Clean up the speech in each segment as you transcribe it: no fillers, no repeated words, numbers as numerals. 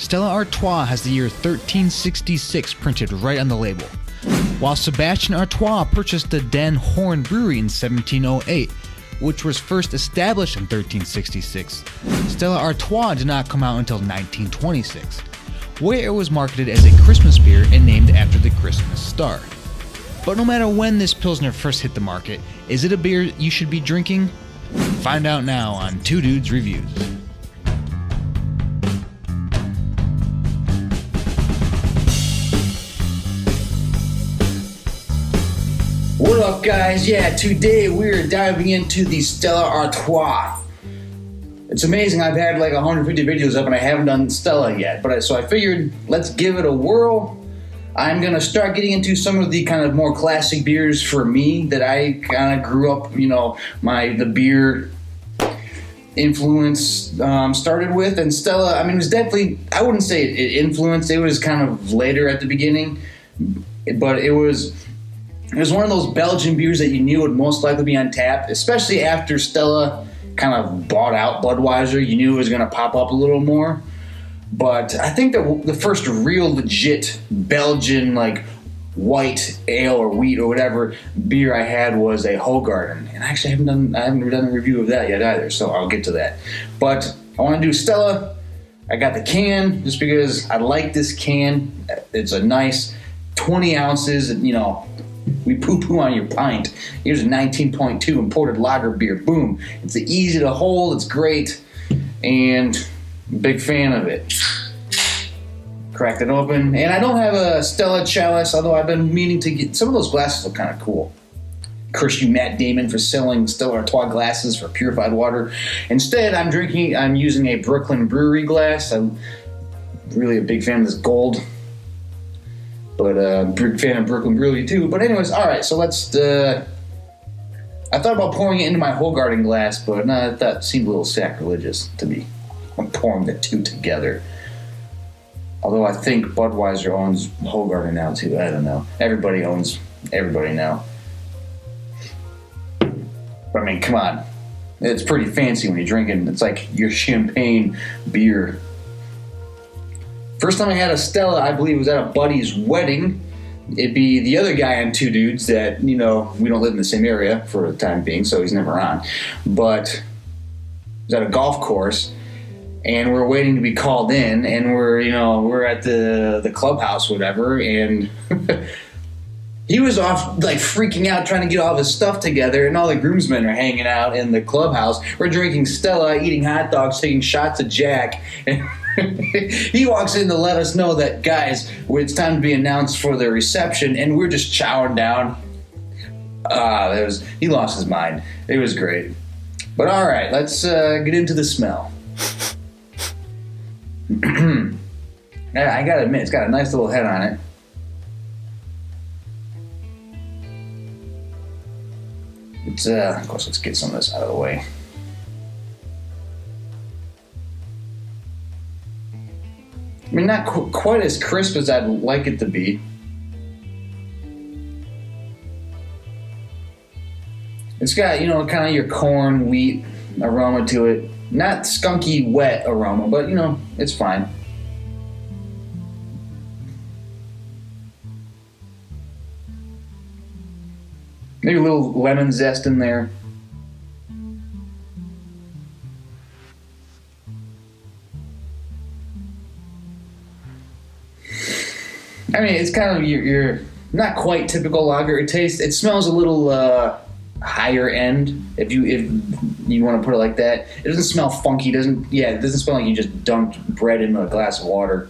Stella Artois has the year 1366 printed right on the label, while Sebastian Artois purchased the Den Hoorn Brewery in 1708, which was first established in 1366. Stella Artois did not come out until 1926, where it was marketed as a Christmas beer and named after the Christmas star. But no matter when this Pilsner first hit the market, is it a beer you should be drinking? Find out now on Two Dudes Reviews. What up, guys? Yeah, today we're diving into the Stella Artois. It's amazing, I've had like 150 videos up and I haven't done Stella yet, so I figured let's give it a whirl. I'm going to start getting into some of the kind of more classic beers for me that I kind of grew up, the beer influence started with. And Stella, it was definitely, I wouldn't say it influenced, it was kind of later at the beginning, but it was one of those Belgian beers that you knew would most likely be on tap, especially after Stella kind of bought out Budweiser. You knew it was going to pop up a little more. But I think that the first real legit Belgian, white ale or wheat or whatever beer I had was a Hoegaarden. And actually I haven't done a review of that yet either, so I'll get to that. But I want to do Stella. I got the can just because I like this can. It's a nice 20 ounces, we poo-poo on your pint. Here's a 19.2 imported lager beer. Boom. It's easy to hold. It's great. And big fan of it. Cracked it open. And I don't have a Stella chalice, although I've been meaning to get... Some of those glasses look kind of cool. Curse you, Matt Damon, for selling Stella Artois glasses for purified water. Instead, I'm using a Brooklyn Brewery glass. I'm really a big fan of this gold. But big fan of Brooklyn Brewery too. But anyways, all right. So let's. I thought about pouring it into my Hoegaarden glass, but that seemed a little sacrilegious to me. I'm pouring the two together. Although I think Budweiser owns Hoegaarden now too. I don't know. Everybody owns everybody now. But come on. It's pretty fancy when you're drinking. It's like your champagne beer. First time I had a Stella, I believe, was at a buddy's wedding. It'd be the other guy on Two Dudes that, we don't live in the same area for the time being, so he's never on. But it was at a golf course, and we're waiting to be called in, and we're at the clubhouse, whatever, and he was off, freaking out, trying to get all of his stuff together, and all the groomsmen are hanging out in the clubhouse. We're drinking Stella, eating hot dogs, taking shots of Jack, and he walks in to let us know that, guys, it's time to be announced for the reception, and we're just chowing down. He lost his mind. It was great. But all right, let's get into the smell. I gotta admit, it's got a nice little head on it. Of course, let's get some of this out of the way. Not quite as crisp as I'd like it to be. It's got, kind of your corn, wheat aroma to it. Not skunky, wet aroma, but, it's fine. Maybe a little lemon zest in there. It's kind of your not quite typical lager. It smells a little higher end, if you want to put it like that. It doesn't smell funky. It doesn't smell like you just dumped bread into a glass of water.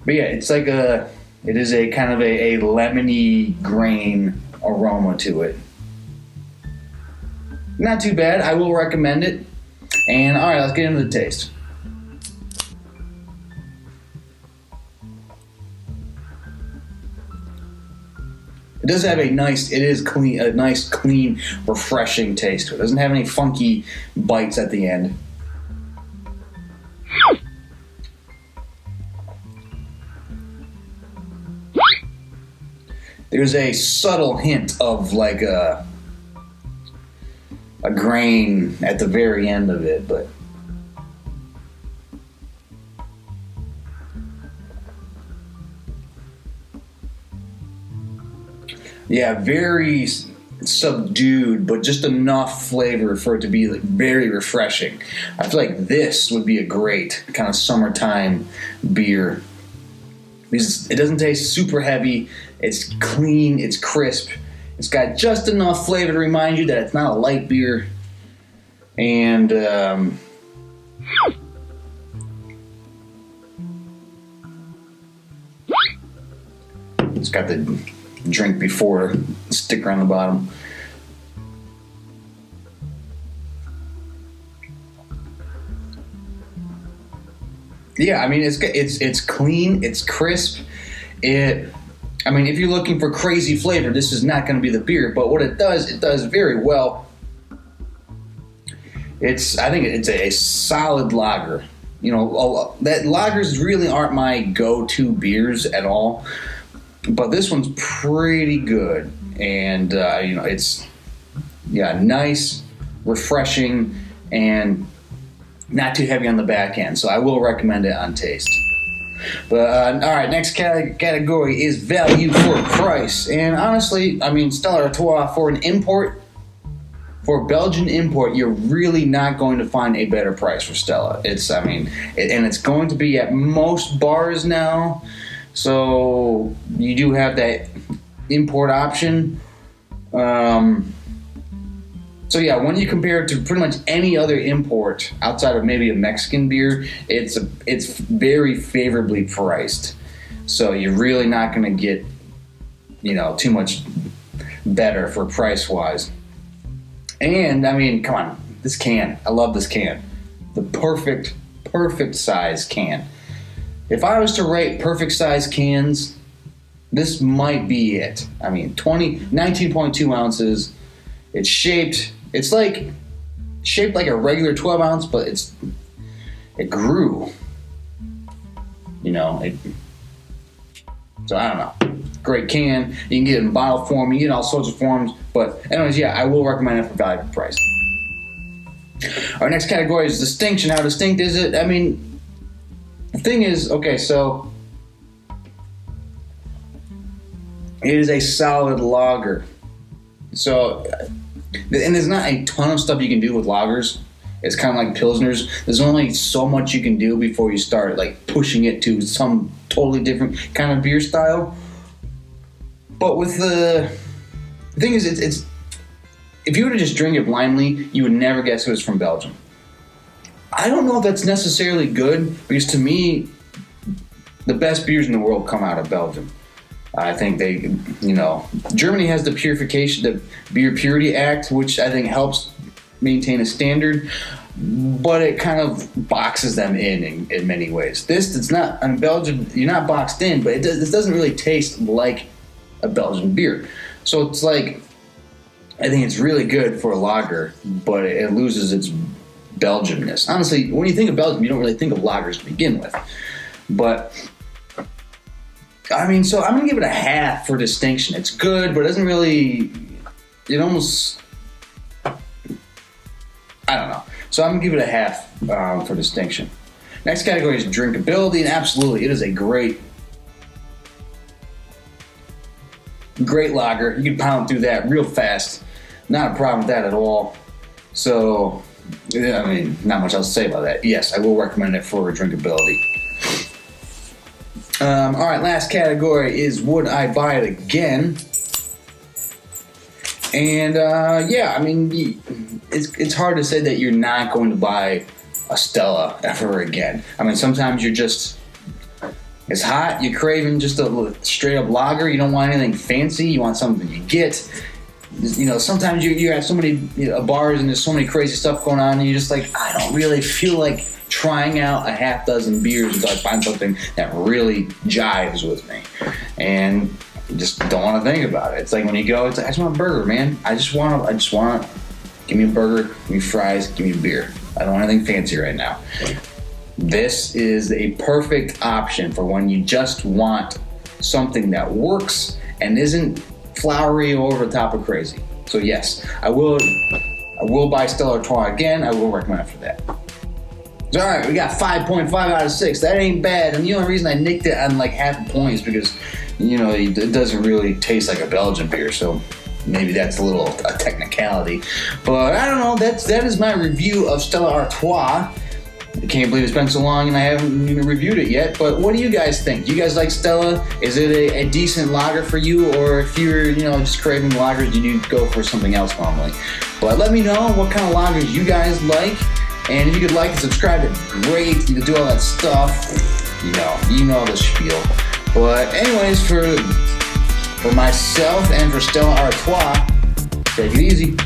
But yeah, it is a kind of a lemony grain aroma to it. Not too bad. I will recommend it. And all right, let's get into the taste. It does have a nice clean, refreshing taste to it. It doesn't have any funky bites at the end. There's a subtle hint of a grain at the very end of it, but Yeah, very subdued, but just enough flavor for it to be like very refreshing. I feel like this would be a great kind of summertime beer. Because it doesn't taste super heavy. It's clean. It's crisp. It's got just enough flavor to remind you that it's not a light beer. And it's got the drink before sticker on the bottom. Yeah, I mean it's clean, it's crisp. I mean, if you're looking for crazy flavor, this is not going to be the beer. But what it does very well. I think it's a solid lager. You know, that lagers really aren't my go-to beers at all. But this one's pretty good, and you know, it's nice, refreshing, and not too heavy on the back end. So I will recommend it on taste. But all right, next category is value for price, and honestly, I mean, Stella Artois for an import, for a Belgian import, you're really not going to find a better price for Stella. And it's going to be at most bars now. So you do have that import option. So yeah, when you compare it to pretty much any other import outside of maybe a Mexican beer, it's very favorably priced. So you're really not going to get, you know, too much better for price wise. And I mean, come on, this can. I love this can. The perfect size can. If I was to rate perfect size cans, this might be it. I mean, 19.2 ounces. It's shaped like a regular 12 ounce, but it grew. You know, so I don't know. Great can. You can get it in bottle form. You can get all sorts of forms. But anyways, yeah, I will recommend it for value for price. Our next category is distinction. How distinct is it? I mean, the thing is, okay, so it is a solid lager. So, and there's not a ton of stuff you can do with lagers. It's kind of like Pilsners. There's only so much you can do before you start like pushing it to some totally different kind of beer style. But with the thing is, it's if you were to just drink it blindly, you would never guess it was from Belgium. I don't know if that's necessarily good, because to me, the best beers in the world come out of Belgium. I think Germany has the Beer Purity Act, which I think helps maintain a standard, but it kind of boxes them in many ways. It's not, in Belgium, you're not boxed in, but this doesn't really taste like a Belgian beer. So it's like, I think it's really good for a lager, but it loses its Belgiumness. Honestly, when you think of Belgium, you don't really think of lagers to begin with. But I mean, so I'm gonna give it a half for distinction. It's good, but it doesn't really. It almost. I don't know. So I'm gonna give it a half for distinction. Next category is drinkability, and absolutely, it is a great lager. You can pound through that real fast. Not a problem with that at all. So, I mean, not much else to say about that. Yes, I will recommend it for drinkability. All right, last category is would I buy it again? And yeah, I mean, it's hard to say that you're not going to buy a Stella ever again. I mean, sometimes it's hot, you're craving just a straight up lager. You don't want anything fancy. You want something you get. You know, sometimes you have so many bars and there's so many crazy stuff going on, and you're just like, I don't really feel like trying out a half dozen beers until I find something that really jives with me, and you just don't want to think about it. It's like when you go, it's like, I just want a burger, man. I just want give me a burger, give me fries, give me a beer. I don't want anything fancy right now. This is a perfect option for when you just want something that works and isn't flowery over the top of crazy. So yes, I will buy Stella Artois again. I will recommend it for that. All right, we got 5.5 out of 6. That ain't bad. And the only reason I nicked it on like half a point is because, you know, it doesn't really taste like a Belgian beer. So maybe that's a technicality. But I don't know. That is my review of Stella Artois. I can't believe it's been so long and I haven't even reviewed it yet. But what do you guys think? Do you guys like Stella? Is it a decent lager for you? Or if you're, you know, just craving lagers, do you go for something else normally? But let me know what kind of lagers you guys like. And if you could like and subscribe, it'd be great. You can do all that stuff. You know the spiel. But anyways, for myself and for Stella Artois, take it easy.